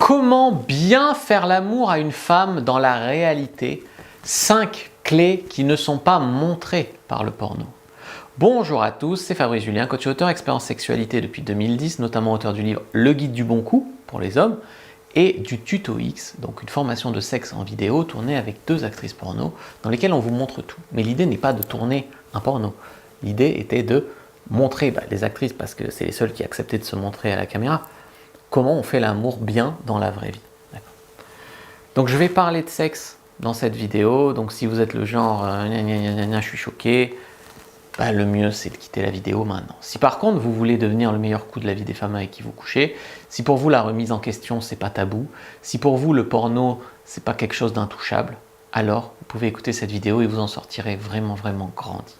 Comment bien faire l'amour à une femme dans la réalité? 5 clés qui ne sont pas montrées par le porno. Bonjour à tous, c'est Fabrice Julien, coach et auteur, expert en sexualité depuis 2010, notamment auteur du livre Le Guide du Bon Coup pour les hommes et du Tuto X, donc une formation de sexe en vidéo tournée avec 2 actrices porno dans lesquelles on vous montre tout. Mais l'idée n'est pas de tourner un porno, l'idée était de montrer les actrices, parce que c'est les seules qui acceptaient de se montrer à la caméra, comment on fait l'amour bien dans la vraie vie. Donc je vais parler de sexe dans cette vidéo, donc si vous êtes le genre je suis choqué, le mieux c'est de quitter la vidéo maintenant. Si par contre vous voulez devenir le meilleur coup de la vie des femmes avec qui vous couchez, si pour vous la remise en question c'est pas tabou, si pour vous le porno c'est pas quelque chose d'intouchable, alors vous pouvez écouter cette vidéo et vous en sortirez vraiment grandi.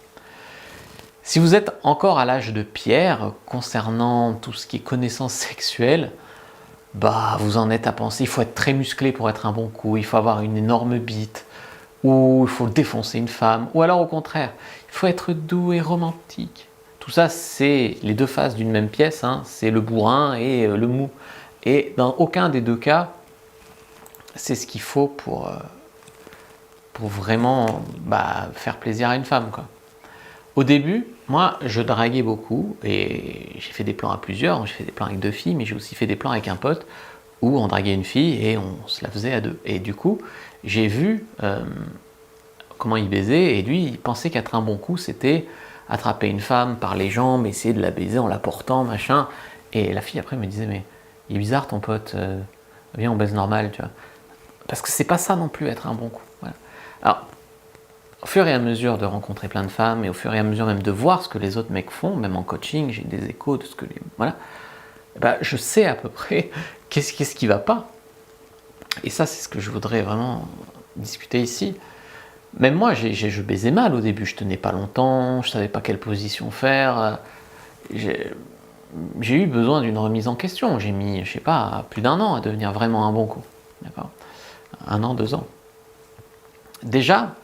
Si vous êtes encore à l'âge de pierre concernant tout ce qui est connaissance sexuelle, vous en êtes à penser, il faut être très musclé pour être un bon coup, il faut avoir une énorme bite, ou il faut défoncer une femme, ou alors au contraire, il faut être doux et romantique. Tout ça, c'est les deux faces d'une même pièce, c'est le bourrin et le mou. Et dans aucun des deux cas, c'est ce qu'il faut pour vraiment faire plaisir à une femme, quoi. Au début, moi, je draguais beaucoup et j'ai fait des plans à plusieurs. J'ai fait des plans avec 2 filles, mais j'ai aussi fait des plans avec un pote où on draguait une fille et on se la faisait à 2. Et du coup, j'ai vu comment il baisait et lui, il pensait qu'être un bon coup, c'était attraper une femme par les jambes, essayer de la baiser en la portant, machin. Et la fille après me disait, mais il est bizarre ton pote, viens on baise normal, tu vois. Parce que c'est pas ça non plus être un bon coup. Voilà. Alors, au fur et à mesure de rencontrer plein de femmes et au fur et à mesure même de voir ce que les autres mecs font, même en coaching, j'ai des échos de ce que je sais à peu près qu'est-ce qui va pas. Et ça, c'est ce que je voudrais vraiment discuter ici. Même moi, je baisais mal au début, je tenais pas longtemps, je savais pas quelle position faire. J'ai eu besoin d'une remise en question. J'ai mis, je sais pas, plus d'1 an à devenir vraiment un bon coup. D'accord ? 1 an, 2 ans. Déjà,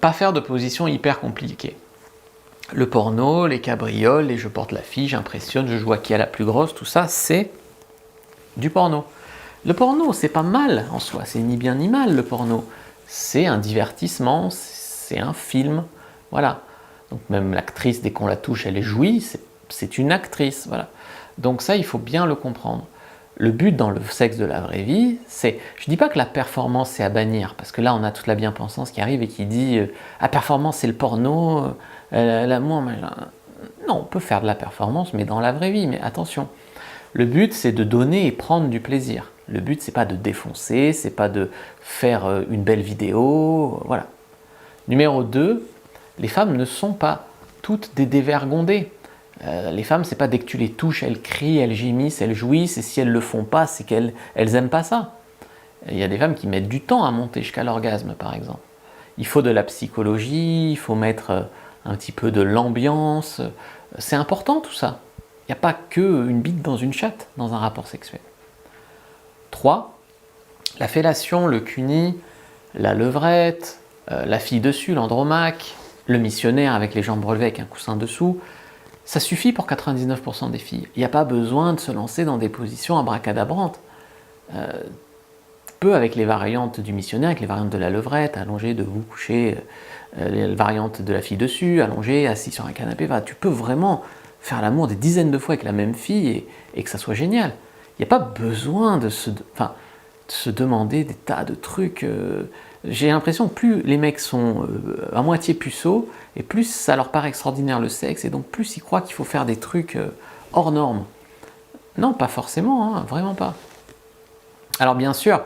pas faire de position hyper compliquée. Le porno, les cabrioles, les je porte la fille, j'impressionne, je joue à qui a la plus grosse, tout ça, c'est du porno. Le porno, c'est pas mal en soi, c'est ni bien ni mal le porno. C'est un divertissement, c'est un film, voilà. Donc même l'actrice, dès qu'on la touche, elle est jouie, c'est une actrice, voilà. Donc ça, il faut bien le comprendre. Le but dans le sexe de la vraie vie, c'est... Je ne dis pas que la performance c'est à bannir, parce que là on a toute la bien-pensance qui arrive et qui dit la performance c'est le porno, l'amour... Non, on peut faire de la performance, mais dans la vraie vie, mais attention. Le but c'est de donner et prendre du plaisir. Le but c'est pas de défoncer, c'est pas de faire une belle vidéo, voilà. Numéro 2, les femmes ne sont pas toutes des dévergondées. Les femmes, c'est pas dès que tu les touches, elles crient, elles gémissent, elles jouissent, et si elles le font pas, c'est qu'elles aiment pas ça. Il y a des femmes qui mettent du temps à monter jusqu'à l'orgasme, par exemple. Il faut de la psychologie, il faut mettre un petit peu de l'ambiance. C'est important tout ça. Il n'y a pas qu'une bite dans une chatte dans un rapport sexuel. 3. La fellation, le cuni, la levrette, la fille dessus, l'andromaque, le missionnaire avec les jambes relevées avec un coussin dessous. Ça suffit pour 99% des filles. Il n'y a pas besoin de se lancer dans des positions abracadabrantes. Peu avec les variantes du missionnaire, avec les variantes de la levrette, allongée, debout, couché, les variantes de la fille dessus, allongée, assis sur un canapé. Tu peux vraiment faire l'amour des dizaines de fois avec la même fille et que ça soit génial. Il n'y a pas besoin de se demander des tas de trucs. J'ai l'impression que plus les mecs sont à moitié puceaux, et plus ça leur paraît extraordinaire le sexe, et donc plus ils croient qu'il faut faire des trucs hors normes. Non, pas forcément, vraiment pas. Alors bien sûr,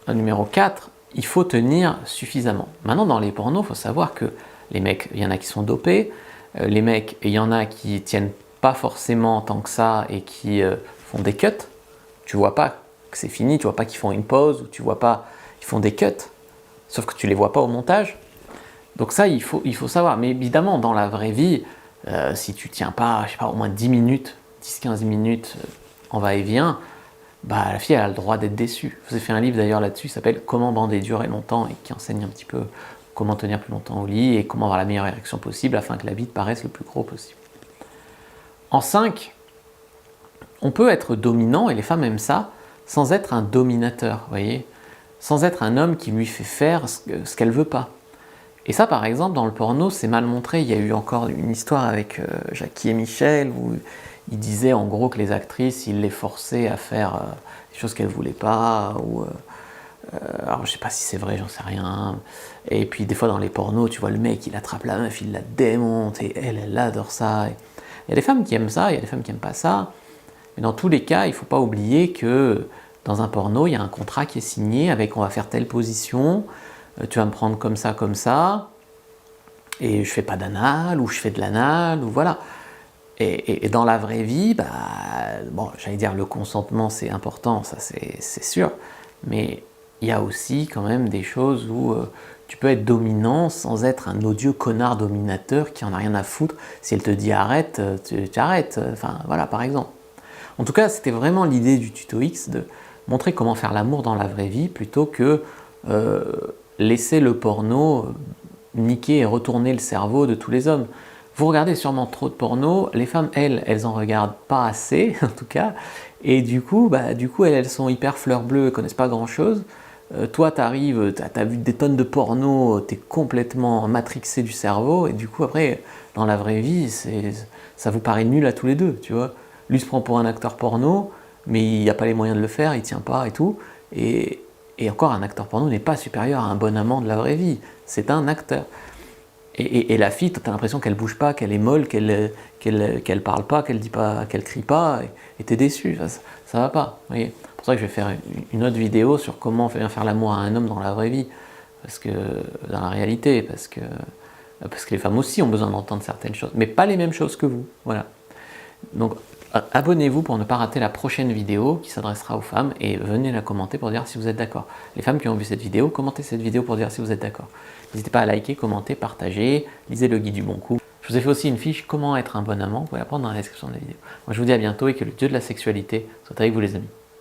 numéro 4, il faut tenir suffisamment. Maintenant, dans les pornos, il faut savoir que les mecs, il y en a qui sont dopés, les mecs, il y en a qui tiennent pas forcément tant que ça, et qui font des cuts. Tu vois pas que c'est fini, tu vois pas qu'ils font une pause, ou tu vois pas qu'ils font des cuts. Sauf que tu les vois pas au montage. Donc ça, il faut savoir. Mais évidemment, dans la vraie vie, si tu tiens pas, je sais pas, au moins 10 minutes, 10-15 minutes en va-et-vient, la fille elle a le droit d'être déçue. Je vous ai fait un livre d'ailleurs là-dessus, qui s'appelle Comment bander dur et longtemps, et qui enseigne un petit peu comment tenir plus longtemps au lit et comment avoir la meilleure érection possible afin que la bite paraisse le plus gros possible. En 5, on peut être dominant, et les femmes aiment ça, sans être un dominateur, vous voyez, sans être un homme qui lui fait faire ce qu'elle veut pas. Et ça, par exemple, dans le porno, c'est mal montré. Il y a eu encore une histoire avec Jackie et Michel où il disait en gros que les actrices, il les forçaient à faire des choses qu'elles voulaient pas. Alors je sais pas si c'est vrai, j'en sais rien. Et puis des fois dans les pornos, tu vois le mec, il attrape la meuf, il la démonte et elle adore ça. Et il y a des femmes qui aiment ça, il y a des femmes qui aiment pas ça. Mais dans tous les cas, il ne faut pas oublier que dans un porno, il y a un contrat qui est signé avec on va faire telle position, tu vas me prendre comme ça, et je fais pas d'anal, ou je fais de l'anal, ou voilà. Et dans la vraie vie, bah, bon, j'allais dire le consentement c'est important, ça c'est sûr, mais il y a aussi quand même des choses où tu peux être dominant sans être un odieux connard dominateur qui en a rien à foutre. Si elle te dit arrête, tu arrêtes, enfin voilà par exemple. En tout cas, c'était vraiment l'idée du tuto X de montrer comment faire l'amour dans la vraie vie plutôt que laisser le porno niquer et retourner le cerveau de tous les hommes. Vous regardez sûrement trop de porno, les femmes, elles en regardent pas assez, en tout cas, et du coup, elles sont hyper fleurs bleues, elles connaissent pas grand-chose. Toi, t'arrives, t'as vu des tonnes de porno, t'es complètement matrixé du cerveau, et du coup, après, dans la vraie vie, ça vous paraît nul à tous les deux, tu vois. Lui se prend pour un acteur porno, mais il n'a pas les moyens de le faire, il tient pas et tout, et encore, un acteur porno n'est pas supérieur à un bon amant de la vraie vie, c'est un acteur. Et la fille, tu as l'impression qu'elle bouge pas, qu'elle est molle, qu'elle parle pas, qu'elle dit pas, qu'elle crie pas, et tu es déçu, ça va pas. C'est pour ça que je vais faire une autre vidéo sur comment faire l'amour à un homme dans la vraie vie, parce que dans la réalité, parce que les femmes aussi ont besoin d'entendre certaines choses, mais pas les mêmes choses que vous. Voilà. Donc abonnez-vous pour ne pas rater la prochaine vidéo qui s'adressera aux femmes et venez la commenter pour dire si vous êtes d'accord. Les femmes qui ont vu cette vidéo, commentez cette vidéo pour dire si vous êtes d'accord. N'hésitez pas à liker, commenter, partager, lisez le guide du bon coup. Je vous ai fait aussi une fiche comment être un bon amant, vous pouvez la prendre dans la description de la vidéo. Moi je vous dis à bientôt et que le dieu de la sexualité soit avec vous les amis.